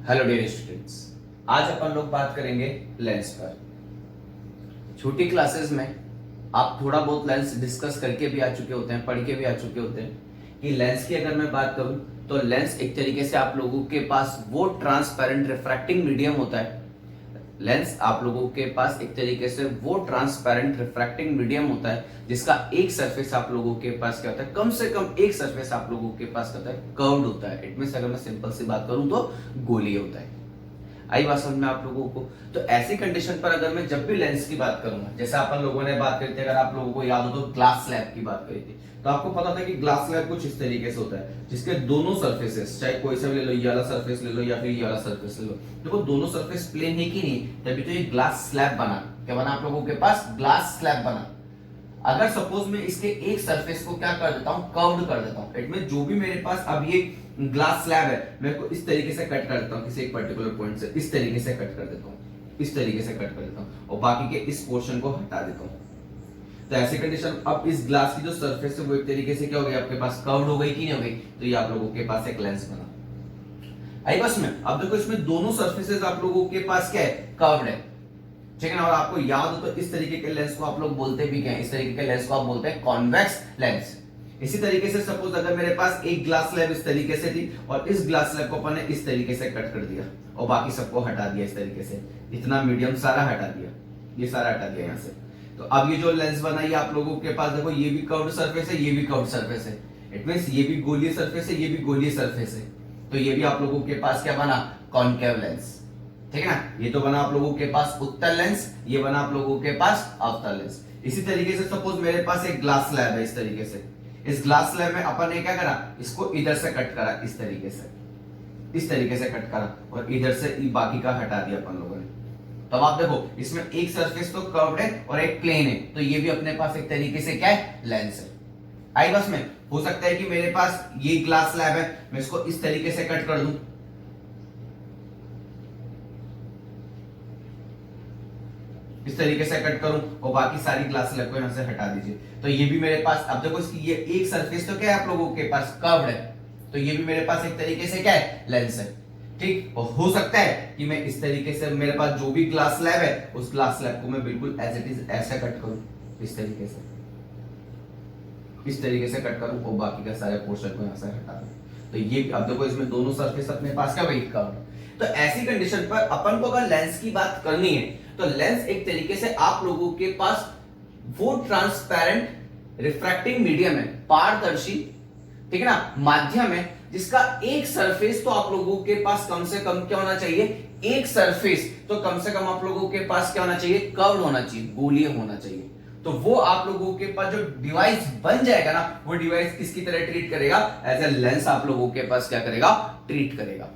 Hello dear students, आज अपन लोग बात करेंगे लेंस पर। छोटी क्लासेस में आप थोड़ा बहुत लेंस डिस्कस करके भी आ चुके होते हैं, पढ़ के भी आ चुके होते हैं कि लेंस की अगर मैं बात करूं तो लेंस एक तरीके से आप लोगों के पास वो ट्रांसपेरेंट रिफ्रैक्टिंग मीडियम होता है। लेंस आप लोगों के पास एक तरीके से वो ट्रांसपेरेंट रिफ्रैक्टिंग मीडियम होता है जिसका एक सरफेस आप लोगों के पास क्या होता है, कम से कम एक सरफेस आप लोगों के पास क्या होता है, कर्व्ड होता है। इट मींस अगर मैं सिंपल सी बात करूं तो गोलीय होता है। आई बात समझ में आप लोगों को? तो ऐसी कंडीशन पर अगर मैं जब भी लेंस की बात करूंगा, जैसे अपन लोगों ने बात करी थी, अगर आप लोगों को याद हो तो ग्लास स्लैब की बात करी थी, तो आपको पता था कि ग्लास स्लैब कुछ इस तरीके से होता है जिसके दोनों सरफेसेस, चाहे कोई सा भी ले लो, ये वाला सरफेस ले लो या फिर ये वाला सरफेस ले लो, देखो दोनों सरफेस प्लेन है कि नहीं, तभी तो ये ग्लास स्लैब बना। क्या बना आप लोगों के पास? ग्लास स्लैब बना। अगर सपोज मैं इसके एक सरफेस को क्या कर देता हूं, कर्व्ड कर देता हूं, इट मीन जो भी मेरे पास अब ये ग्लास स्लैब है, मैं इसको इस तरीके से कट कर देता हूं, किसी एक पर्टिकुलर पॉइंट से इस तरीके से कट कर देता हूं, इस तरीके से कट कर देता हूं और बाकी के इस पोर्शन को हटा देता हूं। तो ऐसी कंडीशन, अब इस ग्लास की जो सरफेस है वो एक तरीके से क्या हो गई, आपके पास कर्व्ड हो गई कि नहीं हो गई, तो ये आप लोगों के पास एक लेंस बना। आई बस में अब देखो इसमें दोनों सरफेसेस आप लोगों के पास क्या है, कर्व्ड है, ठीक है ना। और आपको याद हो तो इस तरीके के लेंस को आप लोग बोलते भी क्या है, इस तरीके के लेंस को आप बोलते हैं कॉन्वेक्स लेंस। इसी तरीके से सपोज अगर मेरे पास एक ग्लास स्लैब इस तरीके से थी और इस ग्लास स्लैब को अपन ने इस तरीके से कट कर दिया और बाकी सबको हटा दिया इस तरीके से, इतना मीडियम सारा हटा दिया, ये सारा हटा दिया यहां से, तो अब ये जो लेंस बना ये आप लोगों के पास देखो, ये भी कर्व्ड सरफेस है, ये भी कर्व्ड सरफेस है। इट मींस ये भी गोलीय सरफेस है, ये भी गोलीय सरफेस है, तो ये भी आप लोगों के पास क्या बना, कॉनकेव लेंस, ठीक है ना। ये तो बना आप लोगों के पास उत्तल लेंस, ये बना आप लोगों के पास अवतल लेंस। इसी तरीके से सपोज मेरे पास एक ग्लास स्लैब है इस तरीके से, इस ग्लास स्लैब में अपन ने क्या करा, इसको इधर से कट करा, इस तरीके से, इस तरीके से कट करा और इधर से बाकी का हटा दिया अपन लोगों ने। तो अब आप देखो इसमें एक सरफेस तो कर्व्ड है और एक प्लेन है, तो ये भी अपने पास एक तरीके से क्या है, लेंस है। आई बस में हो सकता है कि मेरे पास ये ग्लास स्लैब है, मैं इसको इस तरीके से कट कर दूं, इस तरीके से कट करूं और बाकी सारी ग्लास स्लैब को यहां से हटा दीजिए, तो ये भी मेरे पास, अब देखो इसकी ये एक सरफेस तो क्या है आप लोगों के पास, कर्व्ड है, तो ये भी मेरे पास एक तरीके से क्या है, लेंस है, ठीक। और हो सकता है कि मैं इस तरीके से मेरे पास जो भी ग्लास स्लैब है उस ग्लास स्लैब को मैं बिल्कुल एज इट इज ऐसे कट करूं, इस तरीके से, इस तरीके से कट करूं और बाकी का सारे पोर्शन को यहां से हटा दूं। तो ये अब देखो इसमें दोनों सरफेस अपने पास क्या वही कर्व्ड। तो ऐसी कंडीशन पर अपन को अगर लेंस की बात करनी है तो लेंस एक तरीके से आप लोगों के पास वो ट्रांसपेरेंट रिफ्रैक्टिंग मीडियम है, पारदर्शी, ठीक है ना, माध्यम है जिसका एक सरफेस तो आप लोगों के पास कम से कम क्या होना चाहिए, एक सरफेस तो कम से कम आप लोगों के पास क्या होना चाहिए, कर्व्ड होना चाहिए, गोलीय होना चाहिए। तो वो आप लोगों के पास जो डिवाइस बन जाएगा ना, वो डिवाइस किसकी तरह ट्रीट करेगा, एज ए लेंस आप लोगों के पास क्या करेगा, ट्रीट करेगा।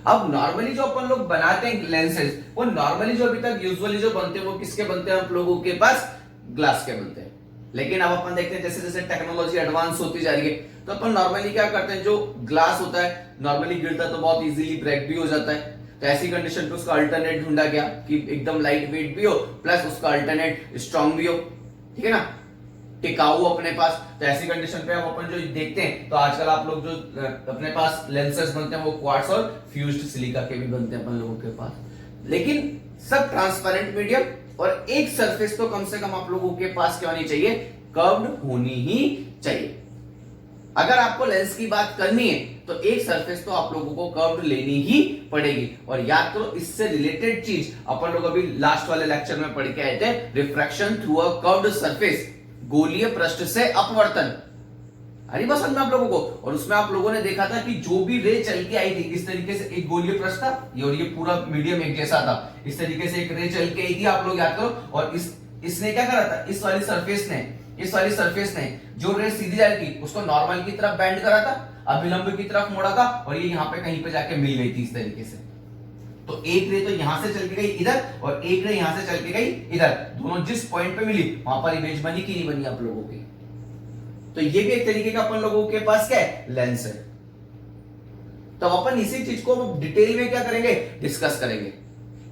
अब नॉर्मली जो अपन लोग बनाते हैं लेंसेज, वो नॉर्मली जो अभी तक यूजुअली जो बनते हैं वो किसके बनते हैं, आप लोगों के पास ग्लास के बनते हैं। लेकिन अब अपन देखते हैं जैसे जैसे टेक्नोलॉजी एडवांस होती जा रही है, तो अपन नॉर्मली क्या करते हैं, जो ग्लास होता है नॉर्मली गिरता तो बहुत इजीली ब्रेक भी हो जाता है, तो ऐसी कंडीशन पे उसका अल्टरनेट ढूंढा गया कि एकदम लाइट वेट भी हो प्लस उसका अल्टरनेट स्ट्रॉन्ग भी हो, ठीक है ना, टिकाऊ अपने पास। तो ऐसी कंडीशन पे हम अपन जो देखते हैं, तो आजकल आप लोग जो अपने पास लेंसेज बनते हैं वो क्वार्ट्ज और फ्यूज्ड सिलिका के भी बनते हैं अपन लोगों के पास, लेकिन सब ट्रांसपेरेंट मीडियम और एक सरफेस तो कम से कम आप लोगों के पास क्या होनी चाहिए, कर्व्ड होनी ही चाहिए। अगर आपको लेंस की बात करनी है तो एक सरफेस तो आप लोगों को कर्व्ड लेनी ही पड़ेगी। और याद करो इससे रिलेटेड चीज अपन लोग अभी लास्ट वाले लेक्चर में पढ़ के आए थे, refraction through a curved surface, गोलीय पृष्ठ से अपवर्तन। अरे बस आप लोगों को, और उसमें आप लोगों ने देखा था कि जो भी रे चल के आई थी इस तरीके से, एक गोलीय पृष्ठ था और ये पूरा मीडियम एक जैसा था, इस तरीके से एक रे चल के आई थी, आप लोग याद करो। और इसने क्या करा था, इस वाली सरफेस ने जो रे सीधी जा रही थी उसको नॉर्मल की तरफ बेंड करा था, अभिलंब की तरफ मोड़ा था और ये यहाँ पे कहीं पे जाके मिल गई थी इस तरीके से। तो एक रे तो यहां से चल के गई इधर और एक रे यहां से चल के गई इधर, दोनों जिस पॉइंट पे मिली वहां पर इमेज बनी कि नहीं बनी आप लोगों की। तो ये भी एक तरीके का अपन लोगों के पास क्या है, लेंस है। तो अपन इसी चीज को डिटेल में क्या करेंगे, डिस्कस करेंगे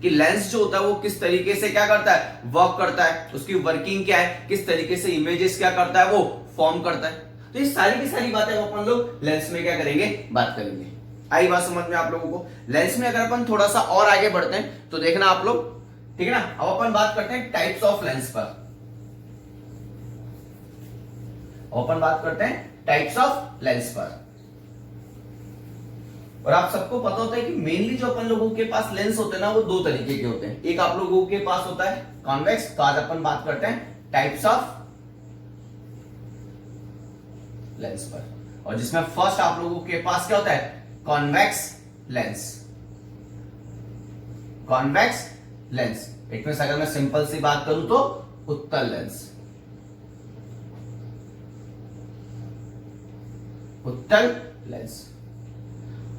कि लेंस जो होता है वो किस तरीके से क्या करता है, वर्क करता है, उसकी वर्किंग क्या है, किस तरीके से इमेजेस क्या करता है वो फॉर्म करता है। तो ये सारी की सारी बातें अपन लोग लेंस में क्या करेंगे, बात करेंगे। आई बात समझ में आप लोगों को? लेंस में अगर अपन थोड़ा सा और आगे बढ़ते हैं तो देखना आप लोग, ठीक है ना। अब अपन बात करते हैं टाइप्स ऑफ लेंस पर। अपन बात करते हैं टाइप्स ऑफ लेंस पर। और आप सबको पता होता है कि मेनली जो अपन लोगों के पास लेंस होते हैं ना, वो दो तरीके के होते हैं। एक आप लोगों के पास होता है कॉन्वेक्स, तो आज अपन बात करते हैं टाइप्स ऑफ लेंस पर। और जिसमें फर्स्ट आप लोगों के पास क्या होता है? Convex lens. Convex lens it means अगर मैं सिंपल सी बात करूं तो उत्तल लेंस। उत्तल लेंस।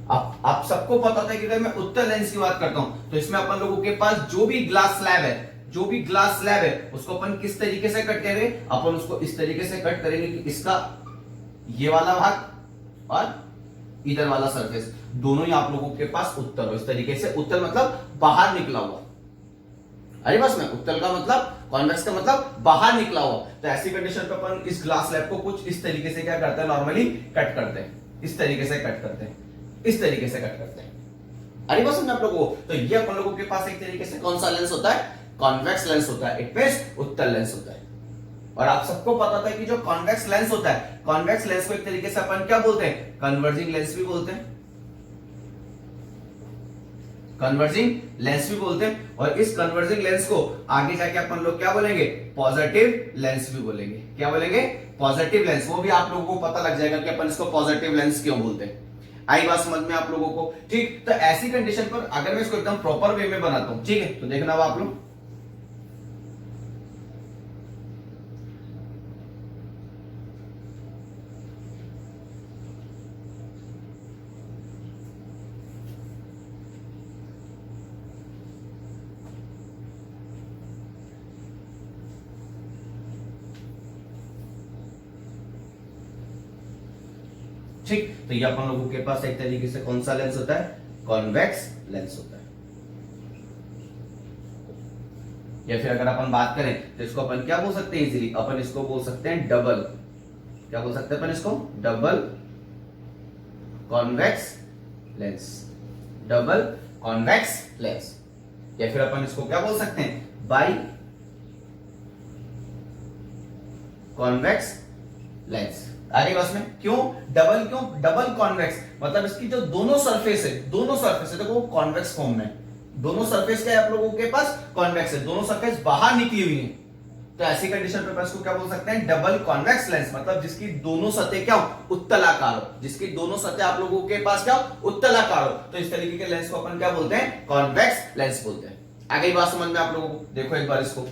अब आप सबको पता था कि अगर मैं उत्तल लेंस की बात करता हूं तो इसमें अपन लोगों के पास जो भी ग्लास स्लैब है, जो भी ग्लास स्लैब है उसको अपन किस तरीके से कट करेंगे? अपन उसको इस तरीके से कट करेंगे कि इसका ये वाला भाग और इधर वाला सरफेस दोनों ही आप लोगों के पास उत्तल हो। इस तरीके से उत्तल मतलब बाहर निकला हुआ। अरे बस में उत्तल का मतलब, कॉन्वेक्स का मतलब बाहर निकला हुआ। तो ऐसी कंडीशन पे अपन इस ग्लास स्लैब को कुछ इस तरीके से क्या करते हैं? नॉर्मली कट करते हैं। इस तरीके से कट करते हैं, इस तरीके से कट करते हैं। अरे बस आप लोगों को, तो ये अपन लोगों के पास एक तरीके से कौन सा लेंस होता है? कॉन्वेक्स लेंस होता है। इट मींस उत्तल लेंस होता है। और आप सबको पता था कि जो कॉन्वेक्स लेंस होता है, कॉन्वेक्स लेंस को एक तरीके से अपन क्या बोलते हैं? कन्वर्जिंग लेंस भी बोलते हैं। कन्वर्जिंग लेंस भी बोलते हैं। और इस कन्वर्जिंग लेंस को आगे जाके अपन लोग क्या बोलेंगे? पॉजिटिव लेंस भी बोलेंगे। क्या बोलेंगे? Positive lens. वो भी आप लोगों को पता लग जाएगा कि अपन इसको पॉजिटिव लेंस क्यों बोलते हैं। आई बात समझ में आप लोगों को? ठीक। तो ऐसी कंडीशन पर अगर मैं इसको एकदम प्रॉपर वे में बनाता हूं, ठीक है, तो देखना आप लोग, ठीक। तो ये अपन लोगों के पास एक तरीके से कौन सा लेंस होता है? कॉन्वेक्स लेंस होता है। या फिर अगर अपन बात करें तो इसको अपन क्या बोल सकते हैं? इजीली अपन इसको बोल सकते हैं डबल, क्या बोल सकते हैं अपन इसको? Double convex lens. Double convex lens. या फिर अपन इसको क्या बोल सकते हैं? By convex lens. आगे बस में क्यों डबल? क्यों डबल कॉन्वेक्स? मतलब इसकी जो दोनों सरफेस है, दोनों सरफेस है, देखो वो कॉन्वेक्स फॉर्म में, दोनों सरफेस क्या है आप लोगों के पास? कॉन्वेक्स है। दोनों सरफेस बाहर निकली हुई है। तो ऐसी कंडीशन पे इसको क्या बोल सकते हैं? Double convex lens. मतलब जिसकी दोनों सतह क्या हो? उत्तलाकार हो। जिसकी दोनों सतह आप लोगों के पास क्या हो? उत्तलाकार हो। तो इस तरीके के लेंस को अपन क्या बोलते हैं? कॉन्वेक्स लेंस बोलते हैं। आगे बात समझ में आप लोगों को? देखो एक बार इसको,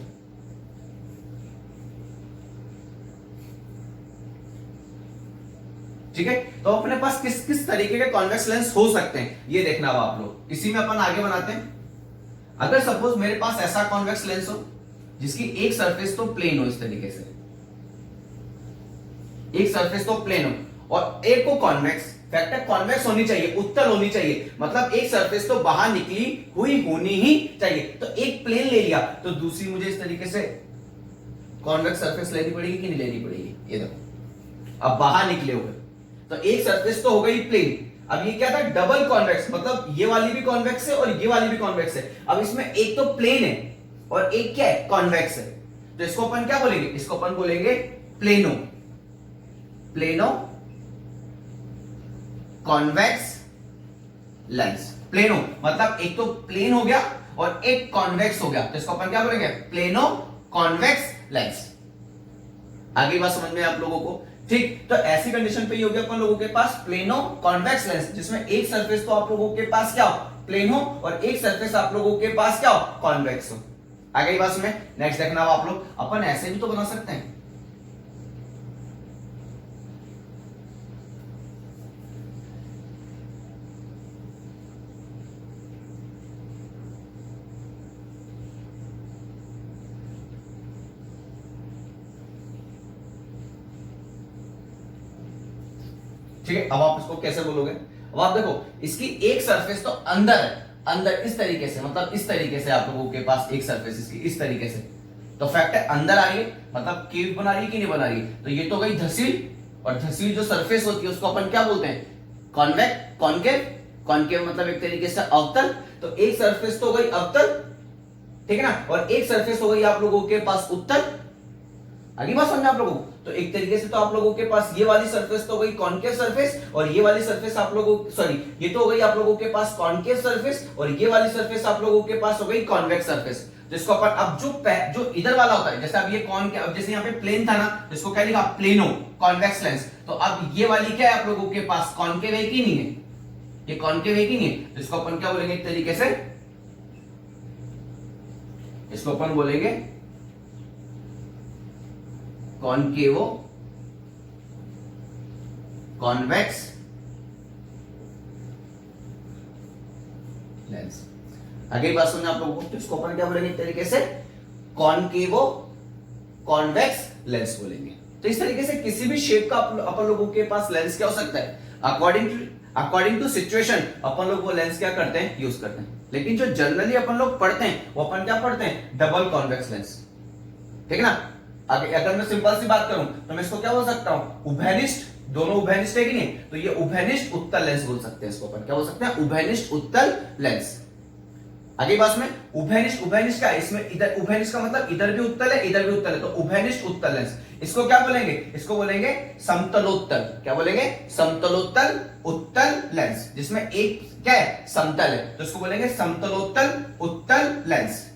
ठीक है। तो अपने पास किस किस तरीके के कॉन्वेक्स लेंस हो सकते हैं ये देखना अब आप लोग। इसी में अपन आगे बनाते हैं। अगर सपोज मेरे पास ऐसा कॉन्वेक्स लेंस हो जिसकी एक सरफेस तो प्लेन हो, इस तरीके से एक सरफेस तो प्लेन हो और एक को कॉन्वेक्स, फैक्टर कॉन्वेक्स होनी चाहिए, उत्तल होनी चाहिए, मतलब एक सरफेस तो बाहर निकली हुई होनी ही चाहिए। तो एक प्लेन ले लिया तो दूसरी मुझे इस तरीके से कॉन्वेक्स सरफेस लेनी पड़ेगी कि नहीं लेनी पड़ेगी? ये देखो अब बाहर निकले हुए, तो एक सरफेस तो हो गई प्लेन। अब ये क्या था? डबल कॉन्वेक्स, मतलब ये वाली भी कॉन्वेक्स है और ये वाली भी कॉन्वेक्स है। अब इसमें एक तो प्लेन है और एक क्या है? कॉन्वेक्स है। तो इसको अपन क्या बोलेंगे? इसको अपन बोलेंगे plano, plano convex lens. Plano मतलब एक तो प्लेन हो गया और एक कॉन्वेक्स हो गया, तो इसको अपन क्या बोलेंगे? Plano convex lens. आगे बात समझ में आप लोगों को? ठीक। तो ऐसी कंडीशन पे ये हो गया अपन लोगों के पास प्लेनो कॉन्वेक्स लेंस, जिसमें एक सरफेस तो आप लोगों के पास क्या हो? प्लेन हो और एक सरफेस आप लोगों के पास क्या हो? कॉन्वेक्स हो। आगे बात में नेक्स्ट देखना आप लोग, अपन ऐसे भी तो बना सकते हैं। ठीक है। अब आप इसको कैसे बोलोगे? अब आप देखो इसकी एक सरफेस तो अंदर है, अंदर इस तरीके से, मतलब इस तरीके से आप लोगों के पास एक सरफेस इसकी इस तरीके से, तो फैक्ट है अंदर आ रही है, मतलब केव बना रही है कि नहीं बना रही है? तो ये तो गई धसील, और धसील जो सरफेस होती है उसको अपन क्या बोलते हैं? कॉन्वेक्स, कॉनकेव कॉनकेव मतलब एक तरीके से अवतल, तो एक सरफेस तो हो गई अवतल, ठीक है ना, और एक सरफेस हो गई आप लोगों के पास उत्तल। अगली बात समझ आप लोगों को, तो एक तरीके से तो आप लोगों के पास ये वाली सरफेस तो हो गई कॉनकेव सरफेस, और ये वाली सरफेस आप लोगों, सॉरी ये तो हो गई आप लोगों के पास कॉनकेव सरफेस, और ये वाली सरफेस आप लोगों के पास हो गई कॉन्वेक्स सरफेस। जिसको अपन अब जो इधर वाला होता है, जैसे अब ये अब जैसे यहाँ पे प्लेन था ना, इसको क्या लिखा, प्लेनो कॉन्वेक्स लेंस, तो अब ये वाली क्या है आप लोगों के पास, कॉनकेव है कि नहीं है, ये कॉनकेव है कि नहीं है, तो इसको अपन क्या बोलेंगे एक तरीके से, इसको अपन बोलेंगे कॉनकेवो कॉन्वेक्स लेंस। आगे बात सुनना आप लोगों को, तो इसको अपन क्या बोलेंगे एक तरीके से, कॉनकेवो कॉन्वेक्स लेंस बोलेंगे। तो इस तरीके से किसी भी शेप का अपन लोगों के पास लेंस क्या हो सकता है, अकॉर्डिंग टू सिचुएशन अपन लोग वो लेंस क्या करते हैं, यूज करते हैं। लेकिन जो जनरली अपन लोग पढ़ते हैं वो अपन क्या पढ़ते हैं, डबल कॉन्वेक्स लेंस, ठीक है ना। अगर मैं सिंपल सी बात करूं तो मैं इसको क्या बोल सकता हूं, उभयनिष्ठ, दोनों उभयनिष्ठ है कि नहीं, तो ये उभयनिष्ठ उत्तल लेंस बोल सकते हैं, इसको अपन क्या बोल सकते हैं, उभयनिष्ठ उत्तल लेंस। आगे बात में उभयनिष्ठ, उभयनिष्ठ क्या है, इसमें इधर उभयनिष्ठ का मतलब इधर भी उत्तल है इधर भी उत्तल है, तो उभयनिष्ठ उत्तल लेंस। इसको क्या बोलेंगे, इसको बोलेंगे समतलोत्तल, क्या बोलेंगे, समतलोत्तल उत्तल लेंस, जिसमें एक क्या है, समतल है, तो इसको बोलेंगे समतलोत्तल उत्तल लेंस।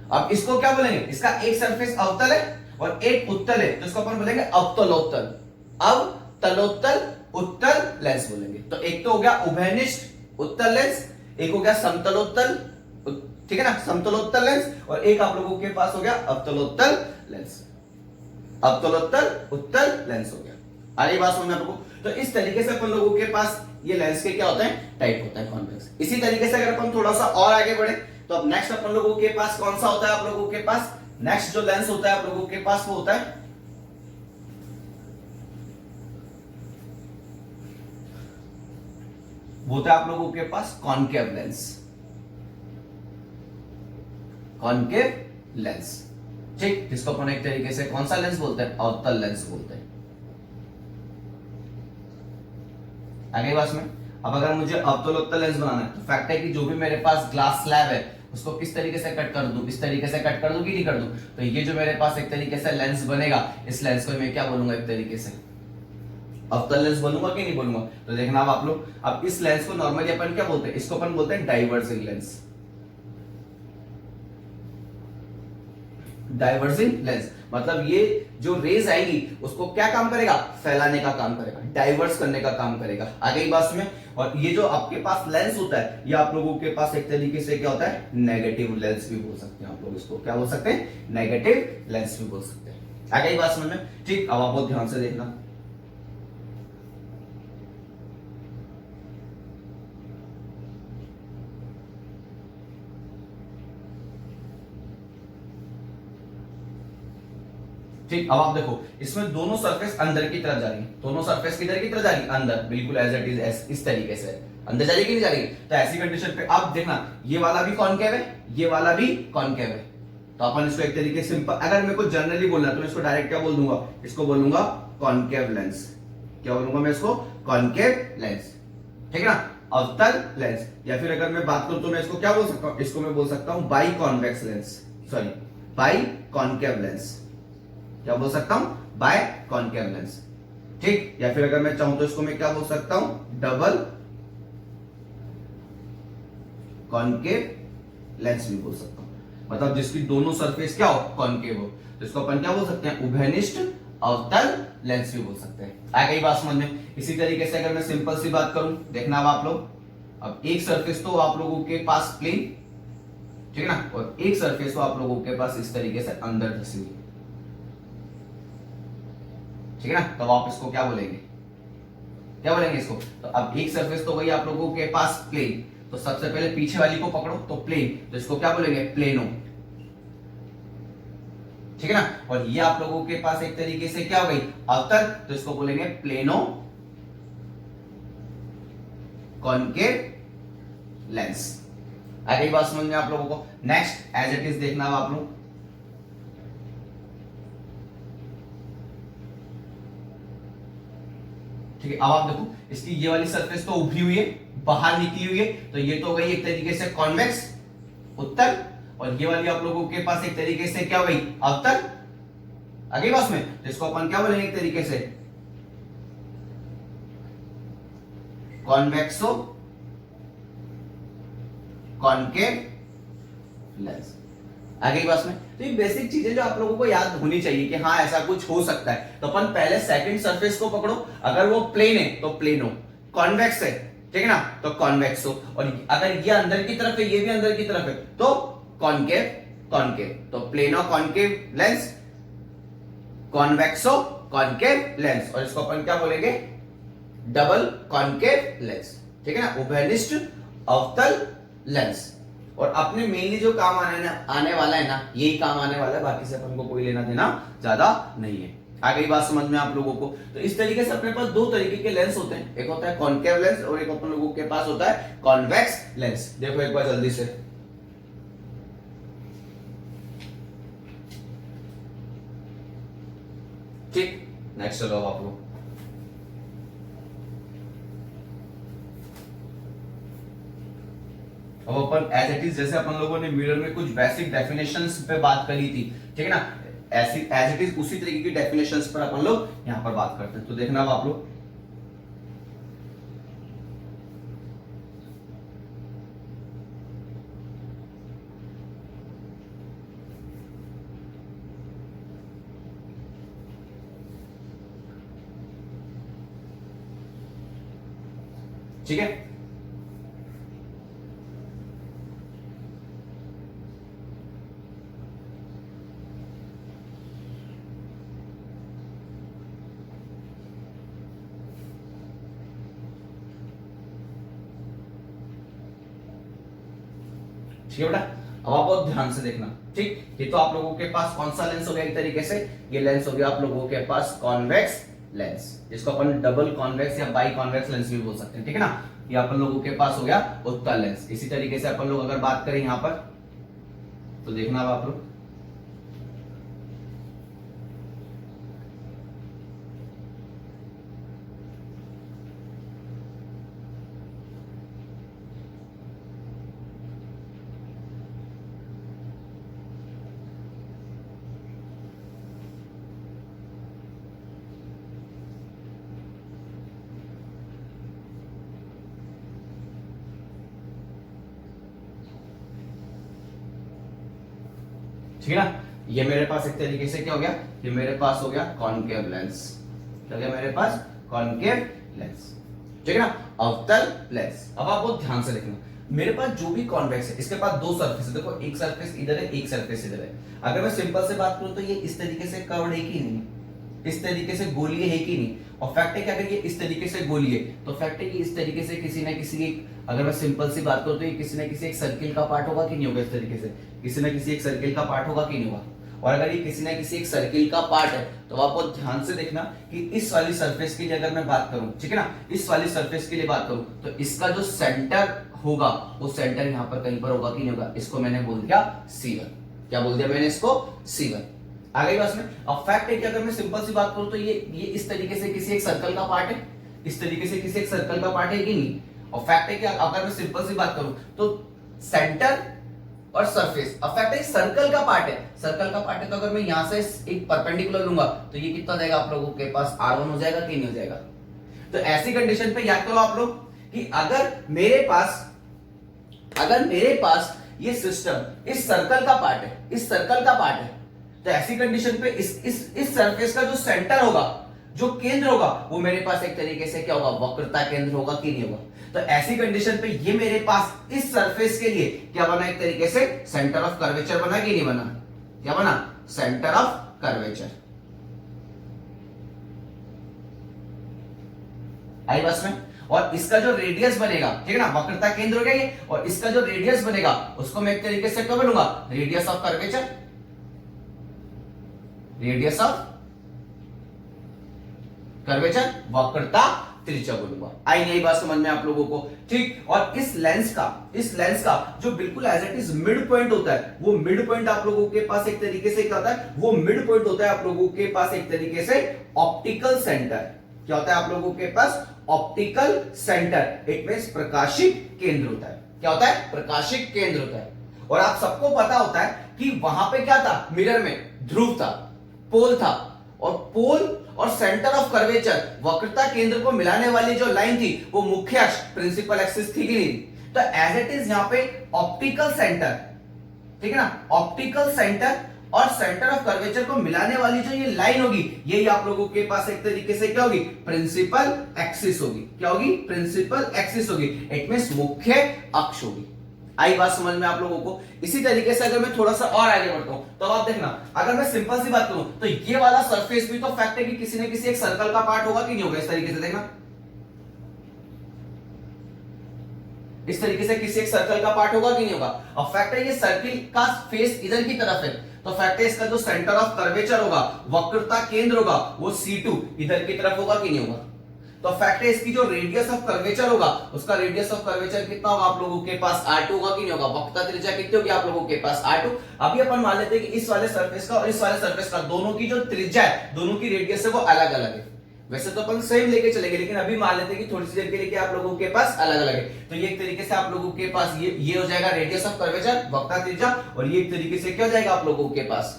अब इसको क्या बोलेंगे, इसका एक सरफेस अवतल है और एक उत्तल है, तो इसको अपन बोलेंगे अवतलोत्तल, अवतलोत्तल उत्तल लेंस बोलेंगे। तो एक तो हो गया उभयनिष्ठ उत्तल लेंस, एक हो गया समतलोत्तल, ठीक है ना, समतलोत्तल लेंस, और एक आप लोगों के पास हो गया अवतलोत्तल लेंस, अवतलोत्तल उत्तल लेंस हो गया। आगे बात समझ में आपको, तो इस तरीके से अपन लोगों के पास ये लेंस के क्या होते हैं, टाइप होता है कॉन्वेक्स। इसी तरीके से अगर अपन थोड़ा सा और आगे बढ़े तो अब नेक्स्ट अपन लोगों के पास कौन सा होता है, आप लोगों के पास नेक्स्ट जो लेंस होता है आप लोगों के पास वो होता है, वो होता है आप लोगों के पास कॉनकेव लेंस, कॉनकेव लेंस, ठीक, जिसको अपन एक तरीके से कौन सा लेंस बोलते हैं, अवतल लेंस बोलते हैं। आगे बात में, अब अगर मुझे अवतलोत्तल लेंस बनाना है तो फैक्ट है कि जो भी मेरे पास ग्लास स्लैब है उसको किस तरीके से कट कर दूं, इस तरीके से कट कर दूं कि नहीं कर दूं, तो ये जो मेरे पास एक तरीके से लेंस बनेगा, इस लेंस को मैं क्या बोलूंगा, एक तरीके से अवतल लेंस बोलूंगा कि नहीं बोलूंगा। तो देखना अब आप लोग, अब इस लेंस को नॉर्मली अपन क्या बोलते हैं, इसको अपन बोलते हैं डाइवर्जिंग लेंस, डाइवर्जिंग लेंस मतलब ये जो रेज आएगी उसको क्या काम करेगा, फैलाने का काम करेगा, डाइवर्स करने का काम करेगा। आगे की बात में, और ये जो आपके पास लेंस होता है ये आप लोगों के पास एक तरीके से क्या होता है, नेगेटिव लेंस भी बोल सकते हैं आप लोग, इसको क्या बोल सकते हैं, नेगेटिव लेंस भी बोल सकते हैं। आगे की बात समझ में, ठीक, अब आप बहुत ध्यान से देखना। ठीक, अब आप देखो इसमें दोनों सरफेस अंदर की तरफ जा रही है, दोनों सरफेस किधर की तरफ जा रही है, अंदर, बिल्कुल एज इट इज, इस तरीके से अंदर जा रही है कि नहीं जा रही। तो ऐसी कंडीशन पे आप देखना ये वाला भी कॉनकेव है, ये वाला भी कॉनकेव है, तो अपन इसको एक तरीके सिंपल, अगर मेरे को जनरली बोलना है तो मैं इसको डायरेक्ट क्या बोल दूंगा, इसको बोलूंगा कॉनकेव लेंस, क्या बोलूंगा मैं इसको, कॉनकेव लेंस, ठीक है ना, अवतल लेंस। या फिर अगर मैं बात करूं तो मैं इसको क्या बोल सकता हूं, इसको मैं बोल सकता हूं by convex lens, sorry by concave lens, क्या बोल सकता हूं, बाय कॉनकेव लेंस, ठीक। या फिर अगर मैं चाहूं तो इसको मैं क्या बोल सकता हूं, डबल कॉनकेव लेंस भी बोल सकता हूं, मतलब जिसकी दोनों सरफेस क्या हो, कॉनकेव हो, तो इसको अपन क्या बोल सकते हैं, उभयनिष्ठ अवतल लेंस भी बोल सकते हैं। आ गई बात समझ में। इसी तरीके से अगर मैं सिंपल सी बात करूं, देखना अब आप लोग, अब एक सरफेस तो आप लोगों के पास प्लेन, ठीक है ना, और एक सरफेस तो आप लोगों के पास इस तरीके से अंदर धसी हुई, ठीक है ना, तो आप इसको क्या बोलेंगे, क्या बोलेंगे इसको, तो अब एक सरफेस तो वही आप लोगों के पास प्लेन, तो सबसे पहले पीछे वाली को पकड़ो तो प्लेन, तो इसको क्या बोलेंगे, प्लेनो, ठीक है ना, और ये आप लोगों के पास एक तरीके से क्या हो गई, अवतल, तो इसको बोलेंगे प्लेनो कॉनकेव लेंस। आगे बात समझ में आप लोगों को। नेक्स्ट एज इट इज देखना आप लोग, ठीक है, अब आप देखो इसकी ये वाली सरफेस तो उभरी हुई है, बाहर निकली हुई है, तो ये तो हो गई एक तरीके से कॉन्वेक्स उत्तल, और ये वाली आप लोगों के पास एक तरीके से क्या हो गई अवतल। आगे बस में तो इसको अपन क्या बोलेंगे एक तरीके से कॉन्वेक्सो कॉनकेव लेंस। आगे की बात में तो ये बेसिक चीजें जो आप लोगों को याद होनी चाहिए कि हाँ ऐसा कुछ हो सकता है। तो अपन पहले सेकंड सरफेस को पकड़ो, अगर वो प्लेन है तो प्लेनो, कॉन्वेक्स है ठीक है ना तो कॉन्वेक्स हो, और अगर ये अंदर की तरफ है ये भी अंदर की तरफ है तो कॉनकेव कॉनकेव। तो plano concave lens, कॉन्वेक्सो concave lens, और इसको अपन क्या बोलेंगे डबल कॉनकेव लेंस ठीक है ना, उभयनिष्ठ अवतल लेंस। और अपने मेनली जो काम आने वाला है ना यही काम आने वाला है, बाकी से अपन को कोई लेना देना ज्यादा नहीं है। आ गई बात समझ में आप लोगों को। तो इस तरीके से अपने पास दो तरीके के लेंस होते हैं, एक होता है कॉनकेव लेंस और एक अपन लोगों के पास होता है कॉन्वेक्स लेंस। देखो एक बार जल्दी से, ठीक नेक्स्ट चलो आप लोग। अब अपन एज इट इज जैसे अपन लोगों ने मिरर में कुछ बेसिक डेफिनेशंस पे बात करी थी ठीक है ना, ऐसी एज इट इज उसी तरीके की डेफिनेशंस पर अपन लोग यहां पर बात करते हैं। तो देखना अब आप लोग, ठीक है ठीक है बेटा। अब आप बहुत ध्यान से देखना ठीक, ये तो आप लोगों के पास कौन सा लेंस हो गया एक तरीके से, ये लेंस हो गया आप लोगों के पास कॉन्वेक्स लेंस, जिसको अपन डबल कॉन्वेक्स या बाई कॉन्वेक्स लेंस भी बोल सकते हैं ठीक है ना। ये अपन लोगों के पास हो गया उत्तल लेंस। इसी तरीके से अपन लोग अगर बात करें यहां पर तो देखना अब आप लोग, ठीक है ना। ये मेरे पास एक तरीके से क्या हो गया, ये मेरे पास हो गया कॉनकेव लेंस, क्या गया मेरे पास कॉनकेव लेंस ठीक है ना, अवतल लेंस। अब आप बहुत ध्यान से देखना, मेरे पास जो भी कॉन्वेक्स है इसके पास दो सरफेस है, देखो एक सरफेस इधर है एक सरफेस इधर है। अगर मैं सिंपल से बात करूं तो ये इस तरीके से कर्व्ड है कि नहीं, इस तरीके से गोलीय है कि नहीं, और फैक्ट है कि अगर ये इस तरीके से गोली है तो फैक्ट है कि इस तरीके से किसी ना किसी एक, अगर मैं सिंपल सी बात करूं तो ये किसी ना किसी एक सर्किल का पार्ट होगा कि नहीं होगा, इस तरीके से किसी ना किसी एक सर्किल का पार्ट होगा कि नहीं होगा। और अगर ये किसी ना किसी एक सर्किल का पार्ट है तो आप बहुत ध्यान से देखना कि इस वाली सरफेस के लिए अगर मैं बात करूं ठीक है ना, इस वाली सरफेस के लिए बात करूं तो इसका जो सेंटर होगा वो सेंटर यहां पर कहीं पर होगा कि नहीं होगा, इसको मैंने बोल दिया C1। क्या बोल दिया मैंने इसको C1। आ गई बस में। अब फैक्ट है कि अगर मैं सिंपल सी बात करूं तो ये इस तरीके से किसी एक सर्कल का पार्ट है, इस तरीके से किसी एक सर्कल का पार्ट है कि नहीं। और फैक्ट है कि अगर मैं सिंपल सी बात करूं तो सेंटर और सरफेस, अब फैक्ट है सर्कल का पार्ट है, सर्कल का पार्ट है तो अगर मैं यहां से एक परपेंडिकुलर लूंगा तो ये कितना जाएगा आप लोगों के पास R1 हो जाएगा कि नहीं हो जाएगा। तो ऐसी कंडीशन पे याद करो आप लोग कि अगर मेरे पास ये सिस्टम इस सर्कल का पार्ट है, इस सर्कल का पार्ट है, तो ऐसी कंडीशन पे इस सरफेस का जो सेंटर होगा, जो केंद्र होगा वो मेरे पास एक तरीके से क्या होगा, वक्रता केंद्र होगा कि नहीं होगा। तो ऐसी कंडीशन पे ये मेरे पास इस सरफेस के लिए क्या बना, एक तरीके से सेंटर ऑफ कर्वेचर बना कि नहीं बना, क्या बना सेंटर ऑफ कर्वेचर। आई बस में। और इसका जो रेडियस बनेगा ठीक है ना, वक्रता केंद्र हो गया ये, और इसका जो रेडियस बनेगा उसको मैं एक तरीके से क्या बोलूंगा, radius of curvature, radius of curvature वक्रता त्रिज्या बोलूंगा। आई नहीं बात समझ में आप लोगों को ठीक। और इस लेंस का जो बिल्कुल as it is mid point होता है, वो मिड पॉइंट आप लोगों के पास एक तरीके से क्या होता है, वो मिड पॉइंट होता है आप लोगों के पास एक तरीके से ऑप्टिकल सेंटर। क्या होता है आप लोगों के पास ऑप्टिकल सेंटर, इट मींस प्रकाशिक केंद्र होता है। क्या होता है? प्रकाशिक केंद्र होता है। और आप सबको पता होता है कि वहां पे क्या था, मिरर में ध्रुव था, पोल था, और पोल और सेंटर ऑफ कर्वेचर, वक्रता केंद्र को मिलाने वाली जो लाइन थी वो मुख्य अक्ष प्रिंसिपल एक्सिस थी कि नहीं? तो एज इट इज यहां पे ऑप्टिकल सेंटर, ठीक है ना, ऑप्टिकल सेंटर और सेंटर ऑफ कर्वेचर को मिलाने वाली जो ये लाइन होगी, यही आप लोगों के पास एक तरीके से क्या होगी, प्रिंसिपल एक्सिस होगी। क्या होगी? प्रिंसिपल एक्सिस होगी, इट मींस मुख्य अक्ष होगी। आई बात समझ में आप लोगों को? इसी तरीके से अगर मैं थोड़ा सा और आगे बढ़ता हूं तो आप देखना, अगर मैं सिंपल सी बात करूं तो ये वाला सरफेस भी तो फैक्ट है कि किसी न किसी एक सर्कल का पार्ट होगा कि नहीं होगा। इस तरीके से देखना, इस तरीके से किसी एक सर्कल का पार्ट होगा कि नहीं होगा। अब फैक्ट है ये सर्किल का फेस इधर की तरफ है, तो फैक्ट है इसका जो सेंटर ऑफ कर्वेचर होगा, वक्रता केंद्र होगा, वो C2 इधर की तरफ होगा कि नहीं होगा। तो फैक्ट है इसकी जो रेडियस ऑफ कर्वेचर होगा, उसका रेडियस ऑफ कर्वेचर कितना होगा आप लोगों के पास, R2 होगा कि नहीं होगा। वक्रता त्रिज्या कितनी होगी आप लोगों के पास, R2। अभी अपन मान लेते हैं कि इस वाले सरफेस का और इस वाले सरफेस का दोनों की जो त्रिज्या है, दोनों की रेडियस है वो अलग अलग है। वैसे तो अपन सेम लेके चलेंगे, लेकिन अभी मान लेते हैं कि थोड़ी सी देर के लिए आप लोगों के पास अलग अलग है। तो ये एक तरीके से आप लोगों के पास ये हो जाएगा रेडियस ऑफ कर्वेचर, वक्रता त्रिज्या, और ये एक तरीके से क्या हो जाएगा आप लोगों के पास,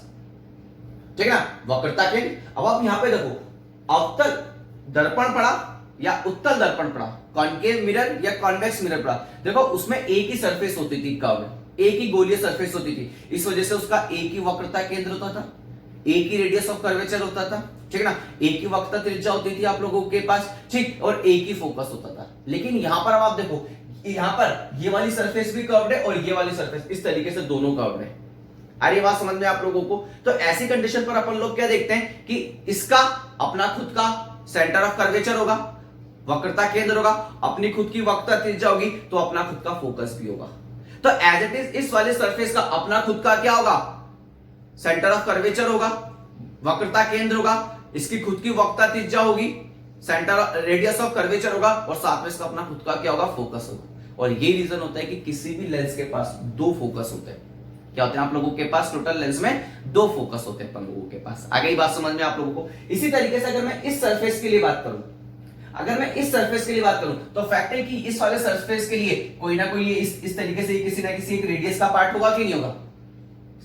ठीक है ना, वक्रता केंद्र। अब आप यहां पे देखो, अवतल दर्पण पड़ा या उत्तल दर्पण पड़ा, कॉनकेव मिरर या कॉन्वेक्स मिरर पड़ा, देखो उसमें एक ही सरफेस होती थी, कर्व, एक ही गोलीय सरफेस होती थी। इस वजह से उसका एक ही वक्रता केंद्र होता था, एक ही रेडियस ऑफ कर्वेचर होता था, ठीक है ना, एक ही वक्रता त्रिज्या होती थी आप लोगों के पास, ठीक, और एक ही फोकस होता था। लेकिन यहां पर अब आप देखो, यहां पर ये वाली सरफेस भी कर्व्ड है और ये वाली सरफेस, इस तरीके से दोनों कर्व्ड है। अरे बात समझ में आप लोगों को? तो ऐसी कंडीशन पर अपन लोग क्या देखते हैं कि इसका अपना खुद का सेंटर ऑफ कर्वेचर होगा, वक्रता केंद्र होगा, अपनी खुद की वक्रता त्रिज्या होगी, तो अपना खुद का फोकस भी होगा। तो एज इट इज इस वाले सरफेस का अपना खुद का क्या होगा, सेंटर ऑफ कर्वेचर होगा, वक्रता केंद्र होगा, इसकी खुद की वक्रता त्रिज्या होगी, सेंटर रेडियस ऑफ कर्वेचर होगा, और साथ में इसका अपना खुद का क्या होगा, फोकस होगा। और ये रीजन होता है कि किसी भी लेंस के पास दो फोकस होते हैं। क्या होते हैं आप लोगों के पास? टोटल लेंस में दो फोकस होते हैं अपन लोगों के पास। आगे ही बात समझ में आप लोगों को? इसी तरीके से अगर मैं इस सरफेस के लिए बात करूं, अगर मैं इस सरफेस के लिए बात करूं, तो फैक्ट है कि इस वाले सरफेस के लिए कोई ना कोई इस तरीके से किसी ना किसी एक रेडियस का पार्ट होगा कि नहीं होगा,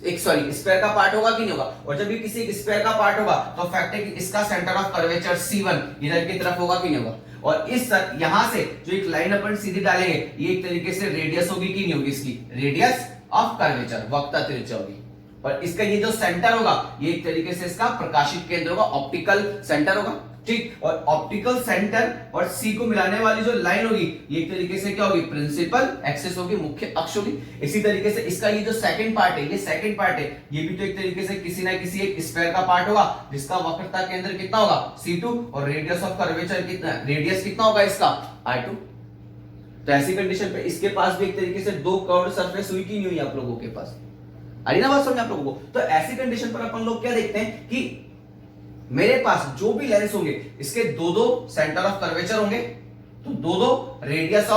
एक सॉरी स्क्वायर का पार्ट होगा कि नहीं होगा। और जब भी किसी एक स्क्वायर का पार्ट होगा तो फैक्ट है कि इसका सेंटर ऑफ कर्वेचर C1 इधर की तरफ होगा कि नहीं होगा। और इस यहां से जो एक लाइन अपन सीधी डालेंगे, ये एक तरीके से रेडियस होगी कि नहीं होगी, इसकी रेडियस ऑफ कर्वेचर, वक्रता त्रिज्या होगी। और इसका ये जो सेंटर होगा, ये एक तरीके से इसका प्रकाशिक केंद्र होगा, ऑप्टिकल सेंटर होगा, ठीक। और ऑप्टिकल सेंटर और C को मिलाने वाली जो लाइन होगी, ये एक तरीके से क्या होगी, प्रिंसिपल एक्सिस होगी, मुख्य अक्ष होगी। इसी तरीके से इसका ये जो सेकंड पार्ट है, ये सेकंड पार्ट है, ये भी तो एक तरीके से किसी ना किसी एक स्क्वायर का पार्ट होगा, जिसका वक्रता केंद्र कितना होगा, C2, और रेडियस ऑफ कर्वेचर कितना, रेडियस कितना होगा इसका, R2। तो ऐसी कंडीशन पे इसके पास भी एक तरीके से दो कर्व्ड सरफेस हुई कि नहीं हुई आप लोगों के पास? अरे ना बात समझ आप लोगों को? तो ऐसी कंडीशन पर अपन लोग क्या देखते हैं कि मेरे पास जो भी लेंस होंगे, इसके दो दो सेंटर ऑफ कर्वेचर होंगे, तो दो दो रेडियस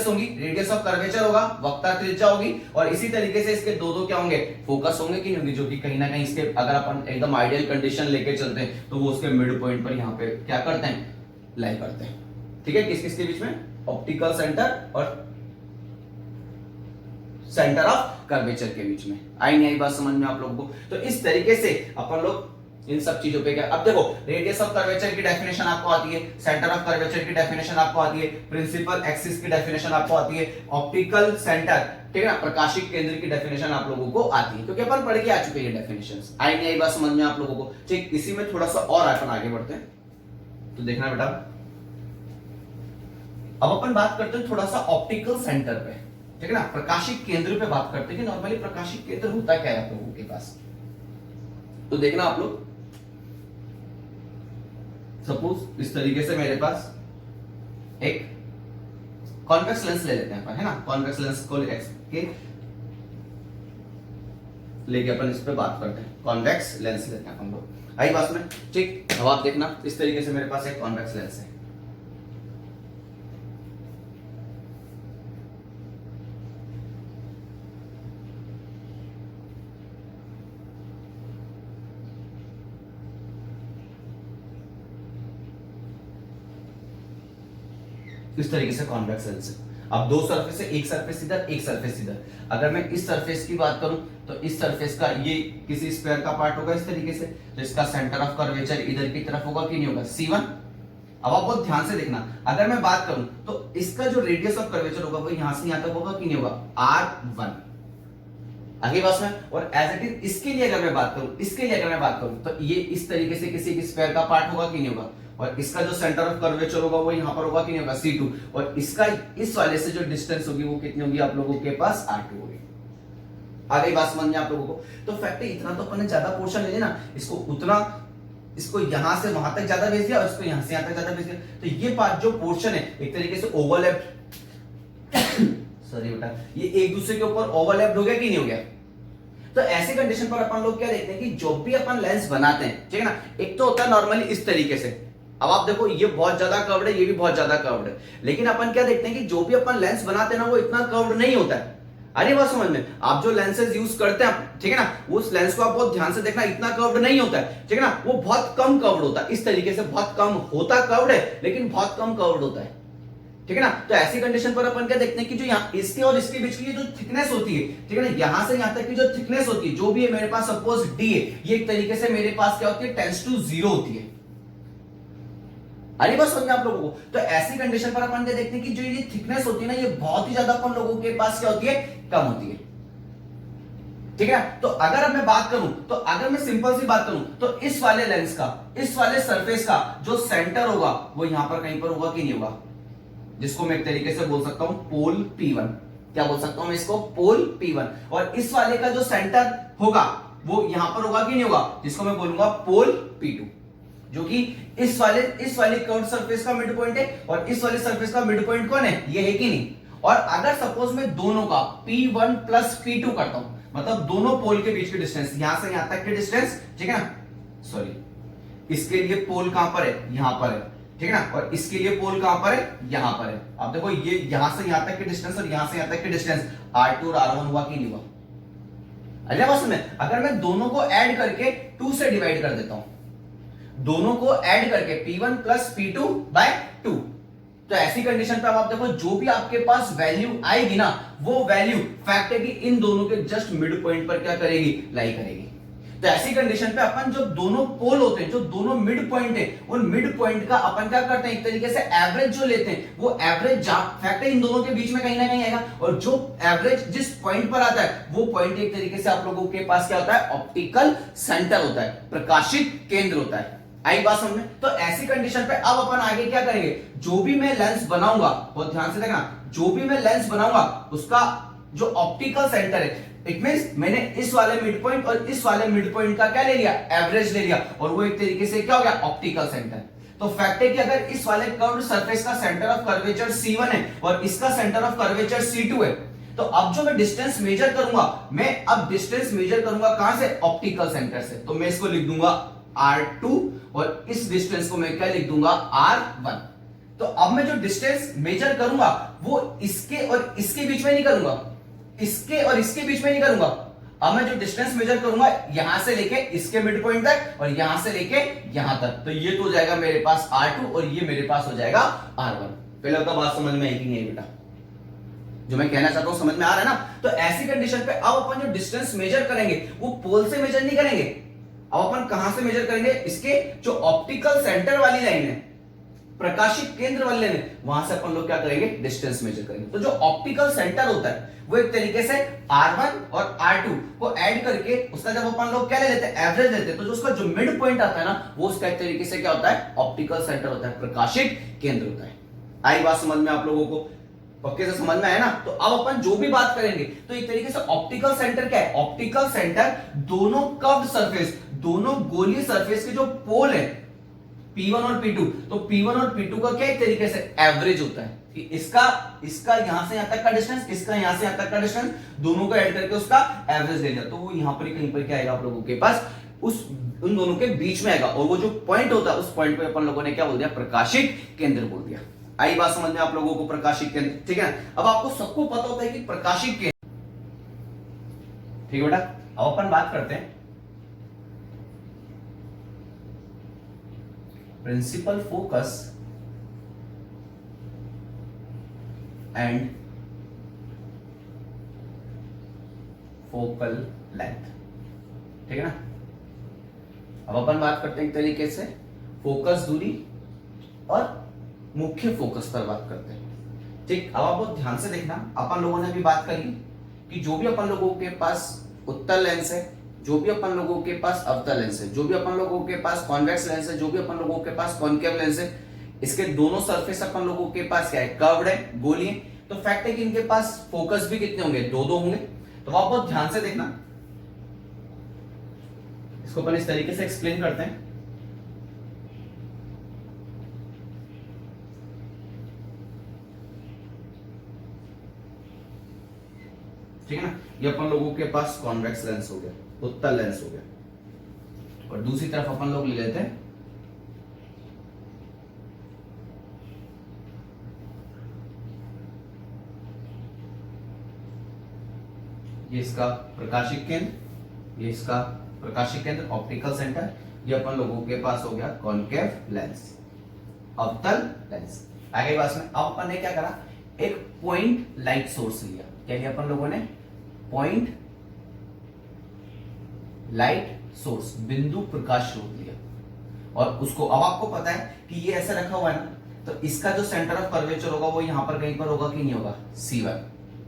होंगी, रेडियस ऑफ कर्वेचर होगा, वक्रता त्रिज्या होगी, और इसी तरीके से इसके दो दो क्या होंगे, फोकस होंगे कि नहीं होंगे, जो कि कहीं ना कहीं इसके अगर अपन एकदम आइडियल कंडीशन लेके चलते हैं तो वो उसके मिड पॉइंट पर यहाँ पे क्या करते हैं, लाई करते हैं, ठीक है। किस किसके बीच में, ऑप्टिकल सेंटर और सेंटर ऑफ कर्वेचर के बीच में। आई नहीं आई बात समझ में आप लोगों को? तो इस तरीके से अपन लोग इन सब चीजों पे क्या, अब देखो रेडियस ऑफ कर्वेचर की डेफिनेशन आपको आती है, सेंटर ऑफ कर्वेचर की डेफिनेशन आपको आती है, प्रिंसिपल एक्सिस की डेफिनेशन आपको आती है, ऑप्टिकल सेंटर, ठीक है ना, प्रकाशिक केंद्र की डेफिनेशन आप लोगों को आती है, क्योंकि अपन पढ़ के आ चुके हैं डेफिनेशंस। आई नहीं आई बात समझ में आप लोगों को? ठीक, इसी में थोड़ा सा और अपन आगे बढ़ते हैं, तो देखना बेटा, अब अपन बात करते हैं थोड़ा सा ऑप्टिकल सेंटर पे, ठीक है ना, प्रकाशिक केंद्र पे बात करते हैं कि नॉर्मली प्रकाशिक केंद्र होता क्या है आप लोगों के पास। तो देखना आप लोग, सपोज इस तरीके से मेरे पास एक कॉन्वेक्स लेंस ले लेते हैं अपन, है ना, कॉन्वेक्स लेंस को लेके अपन इस पे बात करते हैं, कॉन्वेक्स लेंस लेते हैं अपन लोग। आई बात में? ठीक, अब आप देखना इस तरीके से मेरे पास एक कॉन्वेक्स लेंस है, इस तरीके से कॉन्वेक्स लेंस है। अब दो सरफेस है, एक सरफेस इधर, एक सरफेस इधर। अगर मैं इस सरफेस की बात करूं तो इस सरफेस का ये किसी स्क्वायर का पार्ट होगा इस तरीके से, तो इसका सेंटर ऑफ कर्वेचर इधर की तरफ होगा कि नहीं होगा, C1। अब आप बहुत ध्यान से देखना, अगर मैं बात करूं तो इसका जो रेडियस ऑफ कर्वेचर होगा वो यहां से यहां तक होगा कि नहीं होगा, R1। आगे बात में, और एज इट इज इसके लिए अगर मैं बात करूं, इसके लिए अगर मैं बात करूं तो ये इस तरीके से किसी स्क्वायर का पार्ट होगा कि नहीं होगा, और इसका जो सेंटर ऑफ कर्वेचर होगा वो यहां पर होगा कि नहीं होगा, C2। और इसका इस वाले से जो डिस्टेंस होगी वो कितनी होगी आप लोगों के पास, R2 होगी। आ गई बात समझ में आप लोगों को। तो फैक्ट है इतना तो अपन ने ज्यादा पोर्शन ले लिया ना, इसको उतना, इसको यहां से वहां तक ज्यादा भेज दिया और इसको यहां से यहां तक ज्यादा भेज दिया। तो ये पार्ट जो पोर्शन है एक तरीके से ओवरलैप सॉरी बेटा, ये एक दूसरे के ऊपर ओवरलैप हो गया कि नहीं हो गया। तो ऐसे कंडीशन पर अपन लोग क्या देखते हैं कि जो भी अपन लेंस बनाते हैं, ठीक है ना, एक तो होता है नॉर्मली इस तरीके से। अब आप देखो ये बहुत ज्यादा कर्व्ड है, ये भी बहुत ज्यादा कर्व्ड है, लेकिन अपन क्या देखते हैं कि जो भी अपन लेंस बनाते हैं ना वो इतना कर्व्ड नहीं होता है। अरे बात समझ में, आप जो लेंसेज यूज करते हैं, ठीक है ना, उस लेंस को आप बहुत ध्यान से देखना, इतना कर्व्ड नहीं होता है, ठीक है ना, वो बहुत कम कर्व्ड होता है। इस तरीके से बहुत कम होता कर्व्ड है, लेकिन बहुत कम कर्व्ड होता है, ठीक है ना। तो ऐसी कंडीशन पर अपन क्या देखते हैं कि जो यहाँ इसके और इसके बीच की जो थिकनेस होती है, ठीक है ना, यहां से यहां तक की जो थिकनेस होती है, जो भी है मेरे पास सपोज डी है, ये एक तरीके से मेरे पास क्या होती है, टेंड्स टू 0 होती है। अरे बस समझ आप लोगों को। तो ऐसी कंडीशन पर अपन क्या देखते हैं कि जो ये थिकनेस होती है ना, ये बहुत ही ज्यादा अपन लोगों के पास क्या होती है, कम होती है, ठीक है। तो अगर अब मैं बात करूं, तो अगर मैं सिंपल सी बात करूं तो इस वाले लेंस का, इस वाले सरफेस का जो सेंटर होगा वो यहां पर कहीं पर होगा कि नहीं होगा, जिसको मैं एक तरीके से बोल सकता हूं पोल P1। क्या बोल सकता हूं मैं इसको, पोल P1। और इस वाले का जो सेंटर होगा वो यहां पर होगा कि नहीं होगा, जिसको मैं बोलूंगा पोल P2, जो कि इस वाले कर्व सरफेस का मिड पॉइंट है। और इस वाले सरफेस का मिड पॉइंट कौन है, ये है कि नहीं। और अगर सपोज मैं दोनों का P1 प्लस P2 करता हूं, मतलब दोनों पोल के बीच की डिस्टेंस, यहां से यहां तक की डिस्टेंस, ठीक है ना, सॉरी, इसके लिए पोल कहां पर है, यहां पर है, ठीक है ना, और इसके लिए पोल कहां पर है, यहां पर है। आप देखो ये यहां से यहां तक की डिस्टेंस और यहां से यहां तक की डिस्टेंस R2 और R1 हुआ कि नहीं हुआ। अरे बस में, अगर मैं दोनों को ऐड करके 2 से डिवाइड कर देता हूं, दोनों को ऐड करके P1 प्लस P2 बाय 2, तो ऐसी कंडीशन पे आप देखो जो भी आपके पास वैल्यू आएगी ना, वो वैल्यू फैक्ट है कि इन दोनों के जस्ट मिड पॉइंट पर क्या करेगी, लाई करेगी। तो ऐसी कंडीशन पे अपन जो दोनों पोल होते हैं, जो दोनों मिड पॉइंट है, उन मिड पॉइंट का अपन क्या करते हैं, एक तरीके से एवरेज जो लेते हैं, वो एवरेज फैक्ट है इन दोनों के बीच में कहीं ना कहीं आएगा। और जो एवरेज जिस पॉइंट पर आता है, वो पॉइंट एक तरीके से आप लोगों के पास क्या होता है, ऑप्टिकल सेंटर होता है, प्रकाशिक केंद्र होता है। आई बात समझ में। तो ऐसी कंडीशन पे अब अपन आगे क्या करेंगे, जो भी मैं लेंस बनाऊंगा, बहुत ध्यान से देखना, जो भी मैं लेंस बनाऊंगा उसका जो ऑप्टिकल सेंटर है, इट मींस मैंने इस वाले मिड पॉइंट और इस वाले मिड पॉइंट का क्या ले लिया, एवरेज ले लिया, और वो एक तरीके से क्या हो गया, ऑप्टिकल सेंटर। तो फैक्ट है कि अगर इस वाले कर्व्ड सरफेस का सेंटर ऑफ कर्वेचर C1 है और इसका सेंटर ऑफ कर्वेचर C2 है, तो अब जो मैं डिस्टेंस मेजर करूंगा, मैं अब डिस्टेंस मेजर करूंगा कहां से, ऑप्टिकल सेंटर से। तो मैं इसको लिख दूंगा R2 और इस डिस्टेंस को मैं क्या लिख दूंगा, R1। तो अब मैं जो डिस्टेंस मेजर करूंगा वो इसके और इसके बीच में नहीं करूंगा, इसके और इसके बीच में नहीं करूंगा। अब मैं जो डिस्टेंस मेजर करूंगा यहां से लेके इसके मिड पॉइंट तक और यहां से लेके यहां तक, तो ये तो हो जाएगा मेरे पास R2 और ये मेरे पास हो जाएगा R1। पहले तो बात समझ में आई कि नहीं बेटा, जो मैं कहना चाहता हूं समझ में आ रहा है ना। तो ऐसी कंडीशन पे अब अपन जो डिस्टेंस मेजर करेंगे वो पोल से मेजर नहीं करेंगे, अब अपन कहां से मेजर करेंगे, इसके जो ऑप्टिकल सेंटर वाली लाइन है, प्रकाशिक केंद्र वाली लाइन है, वहां से अपन लोग क्या करेंगे, डिस्टेंस मेजर करेंगे। तो जो ऑप्टिकल सेंटर होता है वो एक तरीके से R1 और R2 को ऐड करके उसका जब अपन लोग क्या ले लेते हैं, एवरेज लेते हैं, तो जो उसका जो मिड पॉइंट आता है ना, वो उसका एक तरीके से क्या होता है, ऑप्टिकल सेंटर होता है, प्रकाशिक केंद्र होता है। आई बात समझ में आप लोगों को, पक्के से समझ में आया ना। तो अब अपन जो भी बात करेंगे तो एक तरीके से ऑप्टिकल सेंटर क्या है, ऑप्टिकल सेंटर दोनों कर्व्ड सरफेस, दोनों गोलीय सरफेस के जो पोल है P1 और P2, तो P1 और P2 का क्या एक तरीके से एवरेज होता है कि इसका यहां से यहां तक का डिस्टेंस, इसका यहां से यहां तक का डिस्टेंस, दोनों को ऐड करके उसका एवरेज ले लिया, तो वो यहां पर कहीं पर क्या आएगा आप लोगों के पास, उन दोनों के बीच में आएगा। और वो जो पॉइंट होता है उस पॉइंट पे अपन लोगों ने क्या बोल दिया, प्रकाशिक केंद्र बोल दिया। आई बात समझ में आप लोगों को, प्रकाशिक केंद्र, ठीक है। अब आपको सबको पता होता है कि प्रकाशिक केंद्र, ठीक है बेटा। अब अपन बात करते हैं principal focus and focal length. ठीक है ना। अब अपन बात करते हैं एक तरीके से फोकस दूरी और मुख्य फोकस पर बात करते हैं। ठीक, अब आप बहुत ध्यान से देखना, अपन लोगों ने भी बात करी कि जो भी अपन लोगों के पास उत्तल लेंस है, जो भी अपन लोगों के पास अवतल लेंस है, जो भी अपन लोगों के पास कॉन्वेक्स लेंस है, जो भी अपन लोगों के पास कॉनकेव लेंस है, इसके दोनों सरफेस अपन लोगों के पास क्या है, कर्व्ड है, गोली है। तो फैक्ट है कि इनके पास फोकस भी कितने होंगे, दो दो होंगे। तो आप बहुत ध्यान से देखना, इसको अपन इस तरीके से एक्सप्लेन करते हैं। ठीक है ना। ये अपन लोगों के पास कॉन्वेक्स लेंस हो गया, उत्तल लेंस हो गया, और दूसरी तरफ अपन लोग ले लेते हैं ये इसका प्रकाशिक केंद्र, ये इसका प्रकाशिक केंद्र ऑप्टिकल सेंटर। ये अपन लोगों के पास हो गया कॉनकेव लेंस, अवतल लेंस। आगे बात में अब अपन ने क्या करा, एक पॉइंट लाइट सोर्स लिया। क्या लिया अपन लोगों ने, पॉइंट लाइट सोर्स, बिंदु प्रकाश स्रोत लिया। और उसको अब आपको पता है कि ये ऐसे रखा हुआ है ना, तो इसका जो सेंटर ऑफ कर्वेचर होगा वो यहां पर कहीं पर होगा कि नहीं होगा, C1।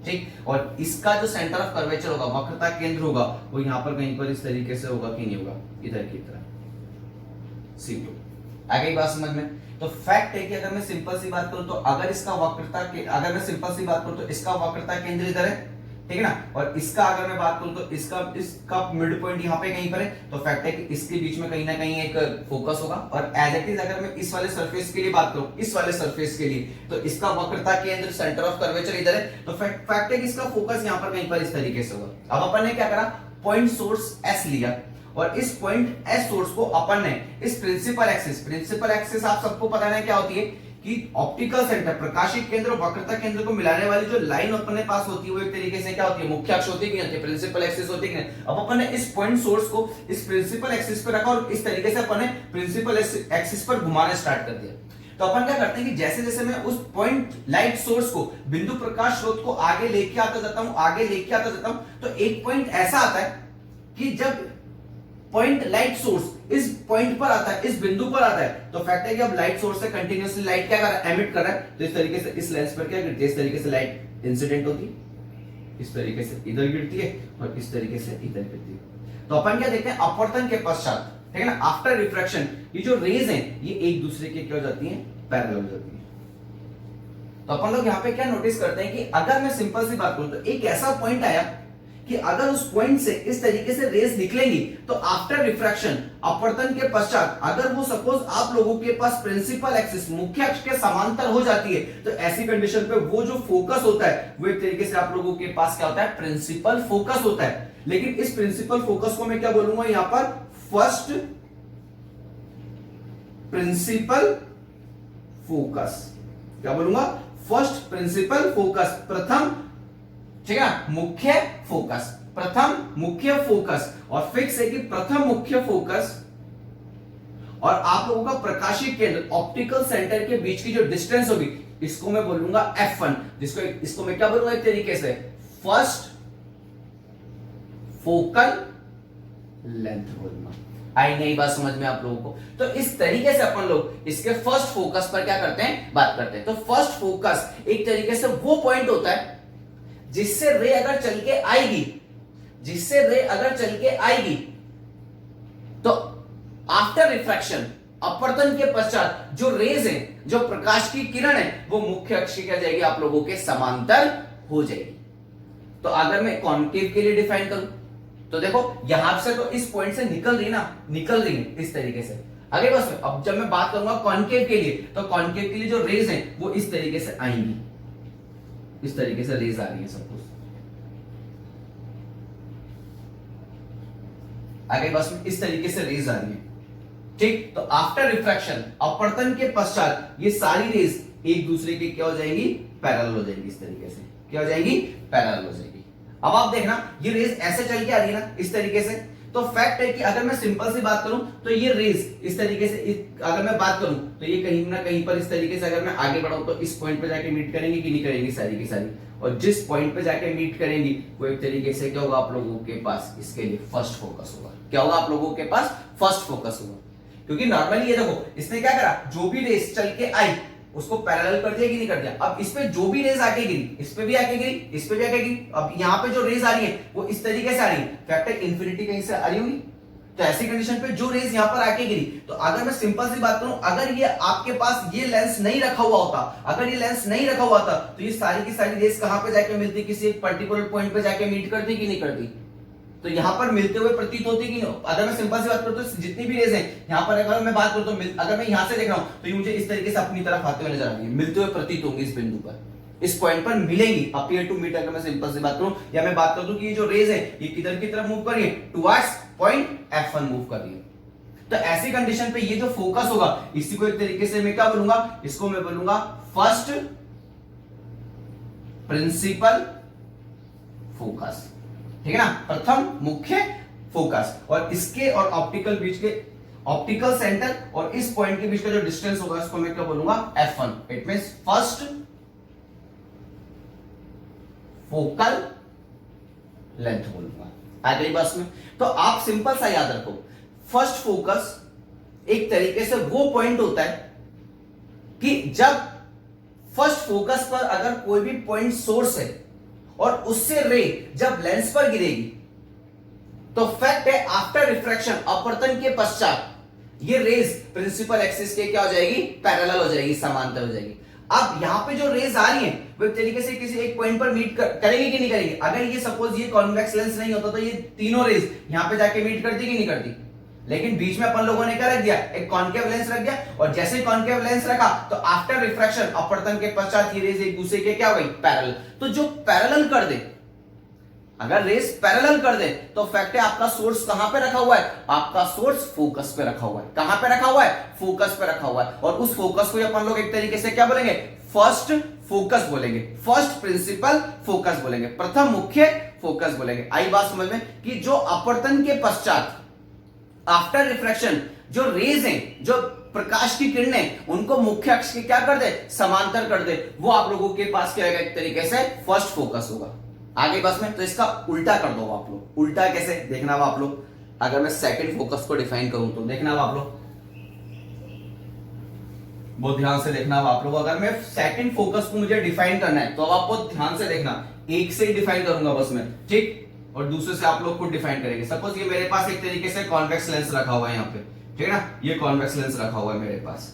ठीक, और इसका जो सेंटर ऑफ कर्वेचर होगा, वक्रता केंद्र होगा, वो यहां पर कहीं पर इस तरीके से होगा कि नहीं होगा, इधर की तरह C2। आगे बात समझ में। तो फैक्ट है कि अगर मैं सिंपल सी बात करूं तो अगर इसका वक्रता के अगर मैं सिंपल सी बात करूं तो इसका वक्रता केंद्र इधर है, ठीक है ना। और इसका अगर मैं बात करूं तो इसका मिड पॉइंट यहां पे कहीं पर है। तो फैक्ट है कि इसके बीच में कहीं ना कहीं एक फोकस होगा। और एज इट इज अगर मैं इस वाले सरफेस के लिए बात करूं, इस वाले सरफेस के लिए, तो इसका वक्रता केंद्र, सेंटर ऑफ कर्वेचर इधर है। तो फैक्ट है कि इसका फोकस यहां पर कहीं पर इस तरीके से होगा। अब अपन ने क्या करा, पॉइंट सोर्स S लिया, और इस पॉइंट S सोर्स को अपन ने इस प्रिंसिपल एक्सिस आप सबको पता है क्या होती है कि ऑप्टिकल सेंटर, प्रकाशिक केंद्र और वक्रता केंद्र को मिलाने वाली जो लाइन अपने पास होती है वो एक तरीके से क्या होती है, मुख्य अक्ष होती है, प्रिंसिपल एक्सिस होती है। अब अपन ने इस पॉइंट सोर्स को इस प्रिंसिपल एक्सिस पर रखा और इस तरीके से अपन ने प्रिंसिपल एक्सिस पर घुमाना स्टार्ट कर दिया। तो अपन क्या करते हैं कि जैसे जैसे मैं उस पॉइंट लाइट सोर्स को, बिंदु प्रकाश स्रोत को आगे लेके आता जाता हूं, तो एक पॉइंट ऐसा आता है कि जब पॉइंट लाइट सोर्स इस पॉइंट पर आता है, इस बिंदु पर आता है, तो फैक्ट है कि अब लाइट सोर्स से कंटिन्यूअसली लाइट क्या कर रहा है, एमिट कर रहा है। तो इस तरीके से इस लेंस पर क्या गिरती है, इस तरीके से लाइट इंसिडेंट होती है, इस तरीके से इधर गिरती है और इस तरीके से इधर गिरती है। तो अपन क्या देखते हैं, अपवर्तन के पश्चात, ठीक है ना, आफ्टर रिफ्रैक्शन, ये जो रेज हैं ये एक दूसरे के क्या हो जाती हैं, पैरेलल हो जाती है। तो अपन लोग यहाँ पे क्या नोटिस करते हैं कि अगर मैं सिंपल सी बात करूं तो एक ऐसा पॉइंट आया कि अगर उस पॉइंट से इस तरीके से रेज निकलेंगी तो आफ्टर रिफ्रैक्शन, अपवर्तन के पश्चात, अगर वो सपोज आप लोगों के पास प्रिंसिपल एक्सिस, मुख्य अक्ष के समांतर हो जाती है, तो ऐसी कंडीशन पे वो जो फोकस होता है वो एक तरीके से आप लोगों के पास क्या होता है, प्रिंसिपल फोकस होता है। लेकिन इस प्रिंसिपल फोकस को मैं क्या बोलूंगा यहां पर, फर्स्ट प्रिंसिपल फोकस। क्या बोलूंगा, फर्स्ट प्रिंसिपल फोकस, प्रथम, ठीक है, मुख्य फोकस, प्रथम मुख्य फोकस। और फिक्स है कि प्रथम मुख्य फोकस और आप लोगों का प्रकाशिक केंद्र, ऑप्टिकल सेंटर के बीच की जो डिस्टेंस होगी, इसको मैं बोलूंगा F1, इसको मैं क्या बोलूंगा एक तरीके से, फर्स्ट फोकल लेंथ बोलूंगा। आई नहीं बात समझ में आप लोगों को। तो इस तरीके से अपन लोग इसके फर्स्ट फोकस पर क्या करते हैं, बात करते हैं। तो फर्स्ट फोकस एक तरीके से वो पॉइंट होता है जिससे रे अगर चल के आएगी, तो आफ्टर रिफ्रैक्शन, अपवर्तन के पश्चात जो रेज है, जो प्रकाश की किरण है, वो मुख्य अक्ष की क्या जाएगी, आप लोगों के समांतर हो जाएगी। तो अगर मैं कॉन्केव के लिए डिफाइन करूं तो देखो यहां से तो इस पॉइंट से निकल रही है इस तरीके से। आगे बस अब जब मैं बात करूंगा कॉन्केव के लिए, तो कॉन्केव के लिए जो रेज हैं वो इस तरीके से आएंगी, इस तरीके से रेज आ रही है सपोज। आगे बस में इस तरीके से रेज आ रही है, ठीक। तो आफ्टर रिफ्रैक्शन, अपवर्तन के पश्चात ये सारी रेज एक दूसरे के क्या हो जाएंगी, पैरेलल हो जाएंगी। इस तरीके से क्या हो जाएंगी, पैरेलल हो जाएगी। अब आप देखना ये रेज ऐसे चल के आ रही है ना, इस तरीके से, तो फैक्ट है कि अगर मैं सिंपल सी बात करूं तो ये रेज इस तरीके से अगर मैं बात करूं तो ये कहीं ना कहीं पर इस तरीके से अगर मैं आगे बढ़ाऊं तो इस पॉइंट पे जाके मीट करेंगे कि नहीं करेंगी सारी की सारी, और जिस पॉइंट पे जाके मीट करेंगी वो एक तरीके से क्या होगा आप लोगों के पास इसके लिए फर्स्ट फोकस होगा। क्या होगा आप लोगों के पास फर्स्ट फोकस होगा, क्योंकि नॉर्मली ये देखो इसने क्या करा, जो भी रेस चल के आई उसको पैरेलल कर दिया कि नहीं कर दिया। अब इस पे जो भी रेज आके गिरी, इस पे भी आके गिरी, इस पे भी आके गिरी, अब यहाँ पे जो रेज आ रही है वो इस तरीके से आ रही है, फैक्टर इन्फिनिटी कहीं से आ रही होगी। तो ऐसी कंडीशन पे जो रेज यहाँ पर आके गिरी, तो अगर मैं सिंपल सी बात करूं, अगर ये आपके पास ये लेंस नहीं रखा हुआ होता, अगर ये लेंस नहीं रखा हुआ था तो ये सारी की सारी रेज कहां पे जाके मिलती, किसी एक पर्टिकुलर पॉइंट पे जाके मीट करती कि नहीं करती। तो यहां पर मिलते हुए प्रतीत होती कि नहीं। अगर मैं सिंपल सी बात करूं तो जितनी भी रेज है यहां पर अगर मैं बात करूं तो अगर मैं यहां से देख रहा हूं तो ये मुझे इस तरीके से अपनी तरफ आते हुए नजर आ रही है, मिलते हुए प्रतीत होंगी इस बिंदु पर, इस पॉइंट पर मिलेंगी, अपीयर टू मीट। अगर मैं सिंपल सी बात करूं या मैं बात कर दूं कि ये जो रेज है ये किधर की तरफ मूव कर रही है, टुवर्ड्स पॉइंट F1 मूव कर रही है। तो ऐसी कंडीशन पे ये जो फोकस होगा इसी को एक तरीके से मैं क्या बोलूंगा, इसको मैं बोलूंगा फर्स्ट प्रिंसिपल फोकस, ठीक है ना, प्रथम मुख्य फोकस। और इसके और ऑप्टिकल बीच के ऑप्टिकल सेंटर और इस पॉइंट के बीच का जो डिस्टेंस होगा इसको मैं क्या बोलूंगा F1। It means first focal length बोलूंगा अगली बस में। तो आप सिंपल सा याद रखो, फर्स्ट फोकस एक तरीके से वो पॉइंट होता है कि जब फर्स्ट फोकस पर अगर कोई भी पॉइंट सोर्स है और उससे रे जब लेंस पर गिरेगी तो फैक्ट है आफ्टर रिफ्रैक्शन अपवर्तन के पश्चात ये रेज प्रिंसिपल एक्सिस के क्या हो जाएगी, पैरेलल हो जाएगी, समांतर हो जाएगी। अब यहां पे जो रेज आ रही है वो एक तरीके से किसी एक पॉइंट पर मीट करेगी कि नहीं करेगी। अगर ये सपोज ये कॉन्वेक्स लेंस नहीं होता तो ये तीनों रेज यहां पे जाके मीट करती कि नहीं करती, लेकिन बीच में अपन लोगों ने क्या रख दिया, एक कॉन्केव लेंस रख दिया, और जैसे ही कॉन्केव लेंस रखा तो आफ्टर रिफ्रैक्शन अपवर्तन के पश्चात ये रेज एक दूसरे के क्या हो गई, पैरेलल। तो जो पैरेलल कर दे, अगर रेस पैरेलल कर दे तो फैक्ट है आपका सोर्स कहां पे रखा हुआ है, आपका सोर्स फोकस पे रखा हुआ है। कहां पे रखा हुआ है, फोकस पे रखा हुआ है। और उस फोकस को अपन लोग एक तरीके से क्या बोलेंगे, फर्स्ट फोकस बोलेंगे, फर्स्ट प्रिंसिपल फोकस बोलेंगे, प्रथम मुख्य फोकस बोलेंगे। आई बात समझ में कि जो अपवर्तन के पश्चात आफ्टर रिफ्रैक्शन जो रेज हैं, जो प्रकाश की किरणें उनको मुख्य अक्ष के क्या कर दे, समांतर कर दे, वो आप लोगों के पास क्या एक तरीके से फर्स्ट फोकस होगा। आगे बस में तो इसका उल्टा कर दो आप लोग। उल्टा कैसे देखना अब आप लोग, अगर मैं सेकंड फोकस को डिफाइन करूं तो देखना अब आप लोग, बहुत ध्यान से देखना अब आप लोग। अगर मैं सेकंड फोकस को मुझे डिफाइन करना है तो अब आपको ध्यान से देखना, एक से ही डिफाइन करूंगा बस में, ठीक, और दूसरे से आप लोग खुद डिफाइन करेंगे। सपोज ये मेरे पास एक तरीके से कॉन्वेक्स लेंस रखा हुआ है यहाँ पे, ठीक है ना, ये कॉन्वेक्स लेंस रखा हुआ है मेरे पास,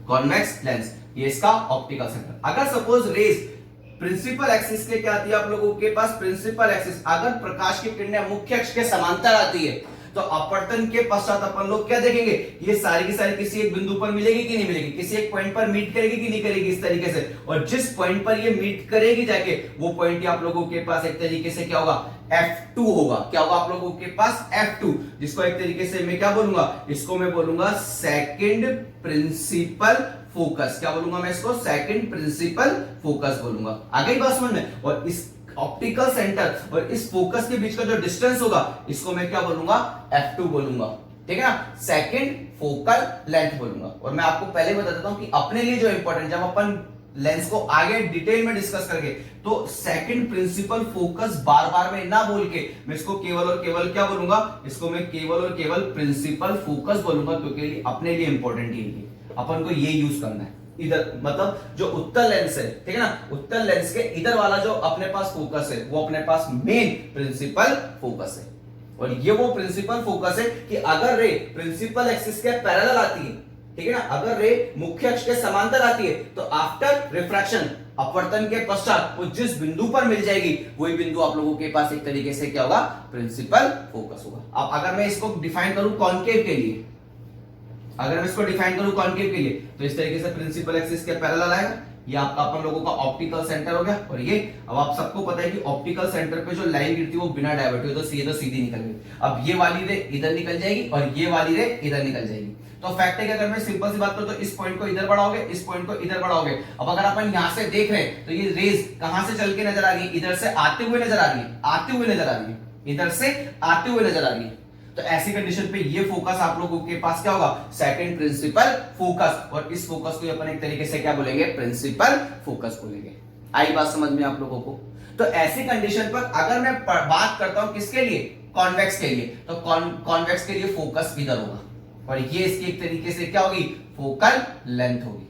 कॉन्वेक्स लेंस, ये इसका ऑप्टिकल सेंटर। अगर सपोज रेज प्रिंसिपल एक्सिस के क्या आती है आप लोगों के पास, प्रिंसिपल एक्सिस, अगर प्रकाश की किरणें मुख्य अक्ष के समांतर आती है तो अपवर्तन के पश्चात अपन लोग क्या देखेंगे, ये सारी की सारी किसी एक बिंदु पर मिलेगी कि नहीं मिलेगी, किसी एक पॉइंट पर मीट करेगी कि नहीं करेगी, इस तरीके से। और जिस पॉइंट पर ये मीट करेगी जाके वो पॉइंट आप लोगों के पास एक तरीके से क्या होगा, F2 होगा। क्या होगा आप लोगों के पास, F2, जिसको एक तरीके से मैं क्या बोलूंगा, इसको मैं बोलूंगा सेकंड प्रिंसिपल फोकस। क्या बोलूंगा मैं इसको, सेकंड प्रिंसिपल फोकस बोलूंगा। आगे ही बात समझ में। और इस ऑप्टिकल सेंटर और इस फोकस के बीच का जो डिस्टेंस होगा इसको मैं क्या बोलूंगा, F2 बोलूंगा, ठीक है ना, सेकंड फोकल लेंथ बोलूंगा। और मैं आपको पहले बता देता हूं कि अपने लिए जो इंपॉर्टेंट, जब अपन लेंस को आगे डिटेल में डिस्कस करेंगे तो सेकंड प्रिंसिपल फोकस बार बार में ना बोल के मैं इसको केवल और केवल क्या बोलूंगा, इसको मैं केवल और केवल प्रिंसिपल फोकस बोलूंगा, क्योंकि अपने लिए इंपॉर्टेंट है, अपन को ये यूज करना है। इधर मतलब जो उत्तल लेंस है, ठीक है ना, उत्तल लेंस के इधर वाला जो अपने पास फोकस है वो अपने पास मेन प्रिंसिपल फोकस है। और ये वो प्रिंसिपल फोकस है कि अगर रे प्रिंसिपल एक्सिस के पैरेलल आती है, ठीक है ना, अगर रे मुख्य अक्ष के समांतर आती है तो आफ्टर रिफ्रैक्शन अपवर्तन के पश्चात वो जिस बिंदु पर मिल जाएगी वही बिंदु आप लोगों के पास एक तरीके से क्या होगा, प्रिंसिपल फोकस होगा। अब अगर मैं इसको डिफाइन करूं कॉन्केव के लिए, अगर मैं इसको डिफाइन करूं कॉन्केव के लिए तो इस तरीके से प्रिंसिपल एक्सिस के पैरेलल आएगा, ये आपका अपन लोगों का ऑप्टिकल सेंटर हो गया। और ये अब आप सबको पता है कि ऑप्टिकल सेंटर पे जो लाइन गिरती है वो बिना डाइवर्ट हुए तो सीधी निकल गई। अब ये वाली रे इधर निकल जाएगी और ये वाली रे इधर निकल जाएगी। तो फैक्ट है कि अगर मैं सिंपल सी बात करूं तो इस पॉइंट को इधर बढ़ाओगे, इस पॉइंट को इधर बढ़ाओगे। अब अगर अपन यहां से देख रहे हैं तो ये रेज कहां से चल के नजर आ रही है, इधर से आते हुए नजर आ रही है, आते हुए नजर आ रही है, इधर से आते हुए नजर आ रही है, तो ऐसी कंडीशन पे ये फोकस आप लोगों के पास क्या होगा, सेकंड प्रिंसिपल फोकस, और इस फोकस को अपन एक तरीके से क्या बोलेंगे, प्रिंसिपल फोकस बोलेंगे। आई बात समझ में आप लोगों को? तो ऐसी कंडीशन पर अगर मैं बात करता हूं किसके लिए, कॉन्वेक्स के लिए, तो कॉन्वेक्स के लिए फोकस इधर होगा, और ये इसकी एक तरीके से क्या होगी, फोकल लेंथ होगी।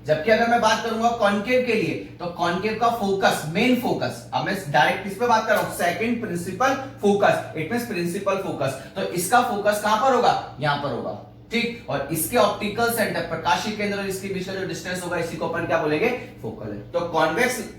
जबकि अगर मैं बात करूंगा कॉन्केव के लिए, तो कॉन्केव का फोकस, मेन फोकस, अब मैं डायरेक्ट किस पे बात कर रहा हूं, second principal focus, it means principal focus, तो इसका फोकस कहां पर होगा, यहां पर होगा, ठीक। और इसके ऑप्टिकल सेंटर, प्रकाशीय केंद्र और इसके बीच का जो डिस्टेंस होगा, इसी को अपन क्या बोलेंगे, फोकल लेंथ। तो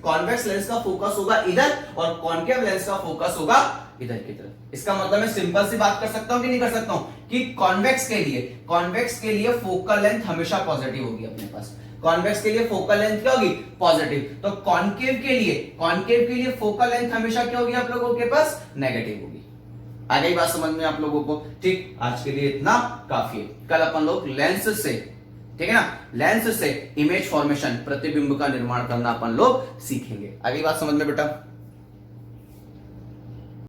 कॉन्वेक्स लेंस का फोकस होगा इधर, और कॉन्केव लेंस का फोकस होगा इधर की तरफ। इसका मतलब मैं सिंपल सी बात कर सकता हूं कि नहीं कर सकता हूं, कि कॉन्वेक्स के लिए फोकल लेंथ हमेशा पॉजिटिव होगी अपने पास, कॉन्वेक्स के लिए फोकल लेंथ क्या होगी, पॉजिटिव। तो कॉन्केव के लिए फोकल लेंथ हमेशा क्या होगी आप लोगों के पास, नेगेटिव होगी। आ गई बात समझ में आप लोगों को? ठीक, आज के लिए इतना काफी है। कल अपन लोग लेंस से, ठीक है ना, लेंस से इमेज फॉर्मेशन, प्रतिबिंब का निर्माण करना अपन लोग सीखेंगे। आ गई बात समझ में बेटा?